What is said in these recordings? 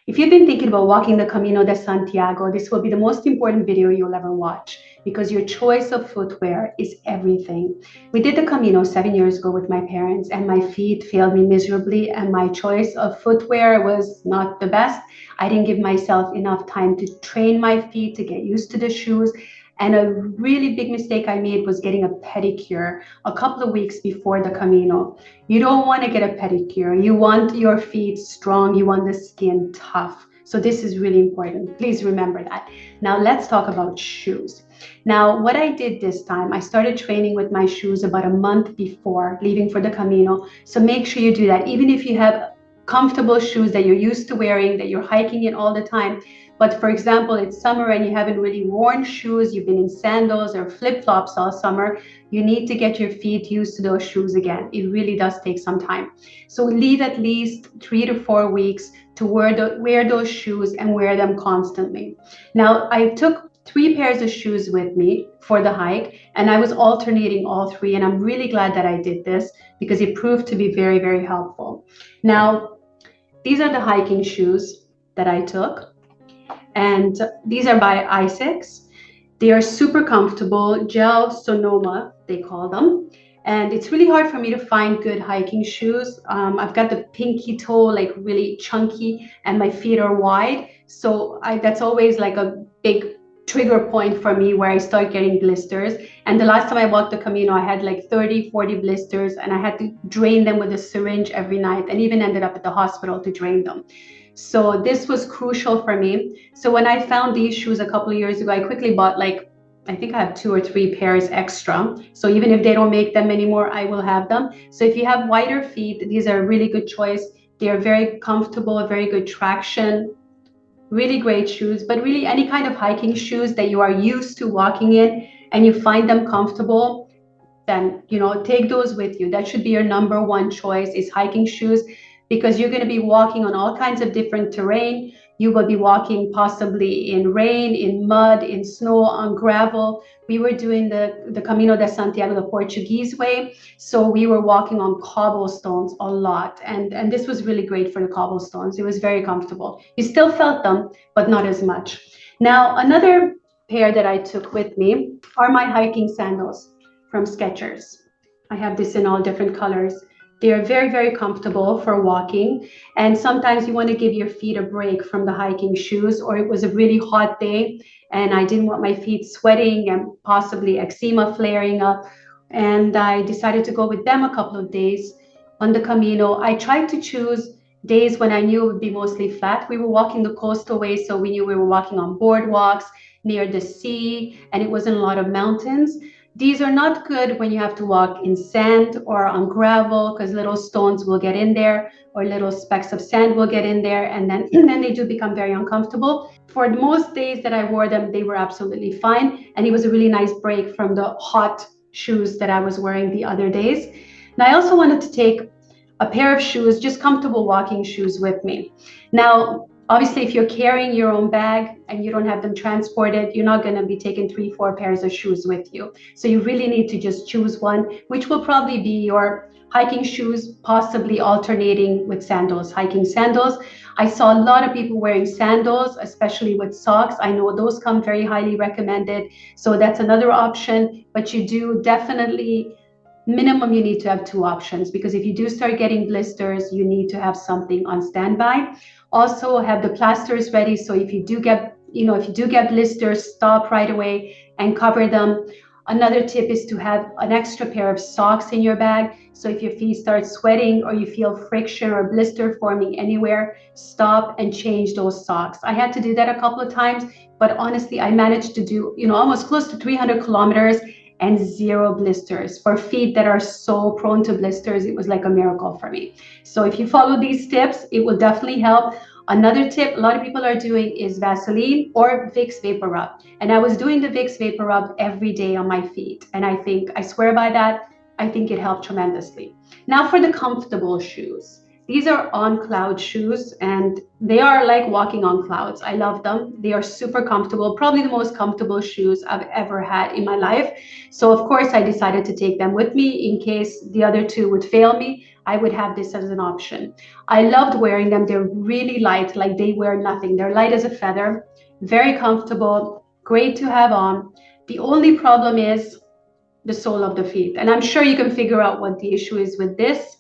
If you've been thinking about walking the Camino de Santiago, this will be the most important video you'll ever watch because your choice of footwear is everything. We did the Camino 7 years ago with my parents, and my feet failed me miserably, and my choice of footwear was not the best. I didn't give myself enough time to train my feet to get used to the shoes. And a really big mistake I made was getting a pedicure a couple of weeks before the Camino. You don't want to get a pedicure. You want your feet strong. You want the skin tough. So this is really important. Please remember that. Now let's talk about shoes. Now, what I did this time, I started training with my shoes about a month before leaving for the Camino. So make sure you do that. Even if you have comfortable shoes that you're used to wearing, that you're hiking in all the time. But for example, it's summer and you haven't really worn shoes, you've been in sandals or flip-flops all summer, you need to get your feet used to those shoes again. It really does take some time. So leave at least 3 to 4 weeks to wear those shoes and wear them constantly. Now, I took 3 pairs of shoes with me for the hike, and I was alternating all 3, and I'm really glad that I did this because it proved to be very, very helpful. Now, these are the hiking shoes that I took. And these are by Isaacs. They are super comfortable, gel Sonoma, they call them. And it's really hard for me to find good hiking shoes. I've got the pinky toe, like really chunky, and my feet are wide. So that's always like a big trigger point for me where I start getting blisters. And the last time I walked the Camino, I had like 30, 40 blisters, and I had to drain them with a syringe every night, and even ended up at the hospital to drain them. So this was crucial for me. So when I found these shoes a couple of years ago, I quickly bought I think I have 2 or 3 pairs extra. So even if they don't make them anymore, I will have them. So if you have wider feet, these are a really good choice. They are very comfortable, very good traction, really great shoes. But really any kind of hiking shoes that you are used to walking in and you find them comfortable, then take those with you. That should be your number one choice, is hiking shoes, because you're going to be walking on all kinds of different terrain. You will be walking possibly in rain, in mud, in snow, on gravel. We were doing the Camino de Santiago the Portuguese way, so we were walking on cobblestones a lot, and this was really great for the cobblestones. It was very comfortable. You still felt them, but not as much. Now, another pair that I took with me are my hiking sandals from Skechers. I have this in all different colors. They are very, very comfortable for walking. And sometimes you want to give your feet a break from the hiking shoes, or it was a really hot day and I didn't want my feet sweating and possibly eczema flaring up. And I decided to go with them a couple of days on the Camino. I tried to choose days when I knew it would be mostly flat. We were walking the coastal way, so we knew we were walking on boardwalks near the sea, and it wasn't a lot of mountains. These are not good when you have to walk in sand or on gravel, because little stones will get in there or little specks of sand will get in there, and then they do become very uncomfortable. For the most days that I wore them, they were absolutely fine, and it was a really nice break from the hot shoes that I was wearing the other days. Now, I also wanted to take a pair of shoes, just comfortable walking shoes with me. Now, obviously, if you're carrying your own bag and you don't have them transported, you're not going to be taking 3, 4 pairs of shoes with you. So you really need to just choose one, which will probably be your hiking shoes, possibly alternating with sandals, hiking sandals. I saw a lot of people wearing sandals, especially with socks. I know those come very highly recommended. So that's another option, but you do definitely, minimum, you need to have 2 options, because if you do start getting blisters, you need to have something on standby. Also have the plasters ready, so if you do get blisters, stop right away and cover them. Another tip is to have an extra pair of socks in your bag, so if your feet start sweating or you feel friction or blister forming anywhere, stop and change those socks. I had to do that a couple of times, but honestly, I managed to do almost close to 300 kilometers and 0 blisters. For feet that are so prone to blisters, it was like a miracle for me. So if you follow these tips, it will definitely help. Another tip a lot of people are doing is Vaseline or Vicks Vapor Rub. And I was doing the Vicks Vapor Rub every day on my feet. And I swear by that, I think it helped tremendously. Now for the comfortable shoes. These are On Cloud shoes, and they are like walking on clouds. I love them. They are super comfortable, probably the most comfortable shoes I've ever had in my life. So of course I decided to take them with me in case the other 2 would fail me. I would have this as an option. I loved wearing them. They're really light, like they wear nothing. They're light as a feather, very comfortable, great to have on. The only problem is the sole of the feet. And I'm sure you can figure out what the issue is with this.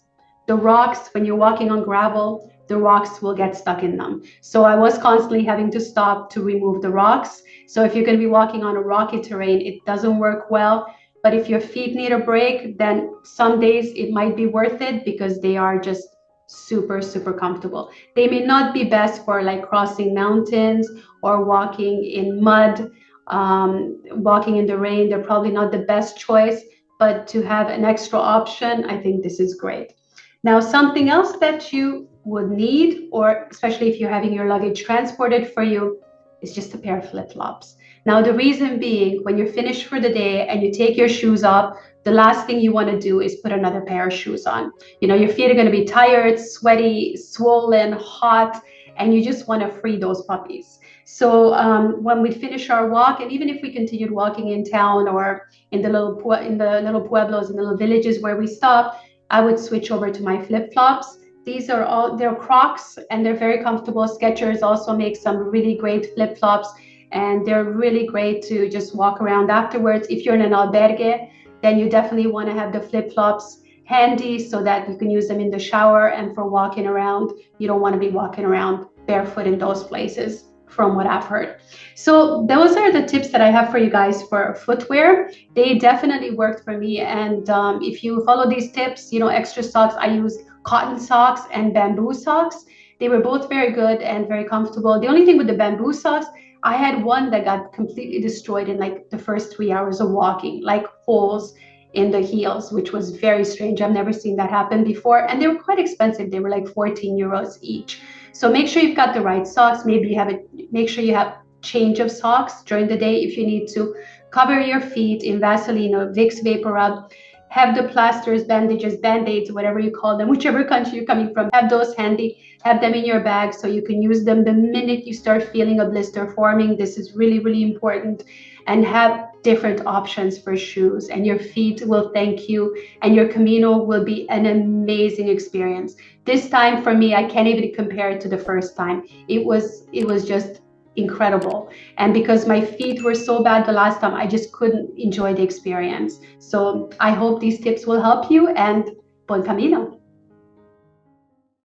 The rocks, when you're walking on gravel, the rocks will get stuck in them. So I was constantly having to stop to remove the rocks. So if you're going to be walking on a rocky terrain, it doesn't work well. But if your feet need a break, then some days it might be worth it because they are just super, super comfortable. They may not be best for like crossing mountains or walking in mud, walking in the rain. They're probably not the best choice, but to have an extra option, I think this is great. Now, something else that you would need, or especially if you're having your luggage transported for you, is just a pair of flip-flops. Now, the reason being, when you're finished for the day and you take your shoes off, the last thing you want to do is put another pair of shoes on. You know, your feet are going to be tired, sweaty, swollen, hot, and you just want to free those puppies. So when we finish our walk, and even if we continued walking in town or in the little pueblos, in the little villages where we stop, I would switch over to my flip-flops. These are all, they're Crocs and they're very comfortable. Skechers also make some really great flip-flops and they're really great to just walk around afterwards. If you're in an albergue, then you definitely want to have the flip-flops handy so that you can use them in the shower, and for walking around, you don't want to be walking around barefoot in those places, from what I've heard. So those are the tips that I have for you guys for footwear. They definitely worked for me. And if you follow these tips, you know, extra socks, I use cotton socks and bamboo socks. They were both very good and very comfortable. The only thing with the bamboo socks, I had one that got completely destroyed in like the first 3 hours of walking, like holes in the heels, which was very strange. I've never seen that happen before. And they were quite expensive. They were like 14 euros each. So make sure you've got the right socks. Maybe you have make sure you have change of socks during the day if you need to. Cover your feet in Vaseline or Vicks Vapor Rub. Have the plasters, bandages, band-aids, whatever you call them, whichever country you're coming from, have those handy. Have them in your bag so you can use them the minute you start feeling a blister forming. This is really, really important. And have different options for shoes, and your feet will thank you, and your Camino will be an amazing experience. This time for me, I can't even compare it to the first time. It was just incredible. And because my feet were so bad the last time, I just couldn't enjoy the experience. So I hope these tips will help you, and bon camino.